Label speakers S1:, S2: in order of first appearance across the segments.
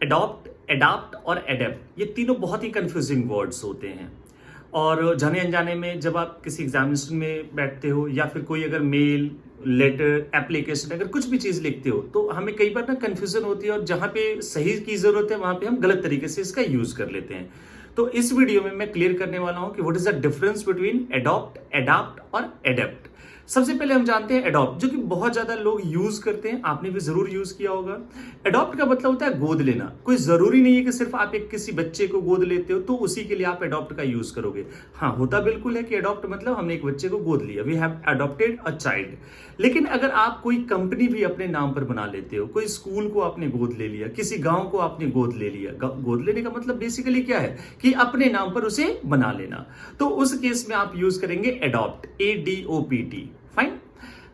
S1: Adopt, adapt और adapt, ये तीनों बहुत ही कंफ्यूजिंग वर्ड्स होते हैं। और जाने अनजाने में जब आप किसी एग्जामिनेशन में बैठते हो या फिर कोई अगर मेल, लेटर, एप्लीकेशन अगर कुछ भी चीज़ लिखते हो तो हमें कई बार ना कन्फ्यूजन होती है और जहाँ पे सही की ज़रूरत है वहाँ पे हम गलत तरीके से इसका यूज़ कर लेते हैं। तो इस वीडियो में मैं क्लियर करने वाला हूँ कि what is the difference between adopt, adapt और एडेप्ट। सबसे पहले हम जानते हैं एडॉप्ट, जो कि बहुत ज्यादा लोग यूज करते हैं, आपने भी जरूर यूज किया होगा। एडॉप्ट का मतलब होता है गोद लेना। कोई जरूरी नहीं है कि सिर्फ आप एक किसी बच्चे को गोद लेते हो तो उसी के लिए आप एडॉप्ट का यूज करोगे। हाँ, होता बिल्कुल है कि एडॉप्ट मतलब हमने एक बच्चे को गोद लिया, we have adopted a child. लेकिन अगर आप कोई कंपनी भी अपने नाम पर बना लेते हो, कोई स्कूल को आपने गोद ले लिया, किसी गांव को आपने गोद ले लिया, गोद लेने का मतलब बेसिकली क्या है कि अपने नाम पर उसे बना लेना, तो उस केस में आप यूज करेंगे एडॉप्ट, ADOPT। फाइन।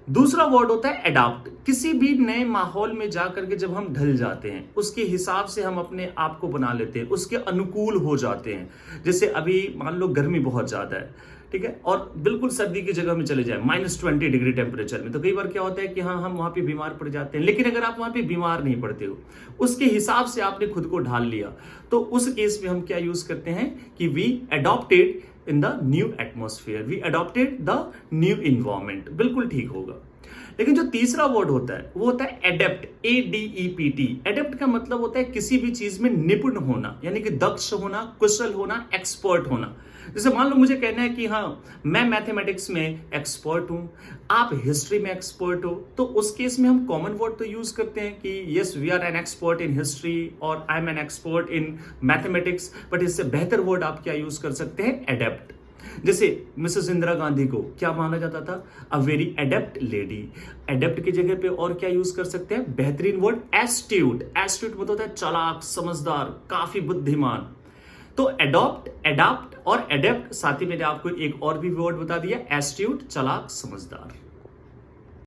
S1: दूसरा वर्ड होता है एडाप्ट। किसी भी नए माहौल में जाकर के जब हम ढल जाते हैं, उसके हिसाब से हम अपने आप को बना लेते हैं, उसके अनुकूल हो जाते हैं। जैसे अभी मान लो गर्मी बहुत ज्यादा है, ठीक है, और बिल्कुल सर्दी की जगह में चले जाए -20 डिग्री टेम्परेचर में, तो कई बार क्या होता है कि हाँ, हम वहां पे बीमार पड़ जाते हैं। लेकिन अगर आप वहां पे बीमार नहीं पड़ते हो, उसके हिसाब से आपने खुद को ढाल लिया, तो उस केस में हम क्या यूज करते हैं कि we adopted in the new atmosphere, we adopted the new environment. बिल्कुल ठीक होगा। लेकिन जो तीसरा वर्ड होता है वो होता है एडेप्ट, ADEPT। एडेप्ट का मतलब होता है किसी भी चीज में निपुण होना, यानी कि दक्ष होना, कुशल होना, एक्सपर्ट होना। जैसे मान लो मुझे कहना है कि हाँ, मैं मैथमेटिक्स में एक्सपर्ट हूं, आप हिस्ट्री में एक्सपर्ट हो, तो उस केस में हम कॉमन वर्ड तो यूज करते हैं कि yes we are an expert in history और I am an expert in mathematics. But इससे बेहतर वर्ड आप क्या यूज कर सकते हैं? एडेप्ट। जैसे मिसेस इंदिरा गांधी को क्या माना जाता था? A very adept lady. Adept की जगह पे और क्या यूज कर सकते हैं? बेहतरीन वर्ड एस्ट्यूट। एस्ट्यूट मतलब होता है चालाक, समझदार, काफी बुद्धिमान। तो एडॉप्ट, एडाप्ट और एडेप्ट, साथ ही मैंने आपको एक और भी वर्ड बता दिया, एस्ट्यूट, चालाक, समझदार।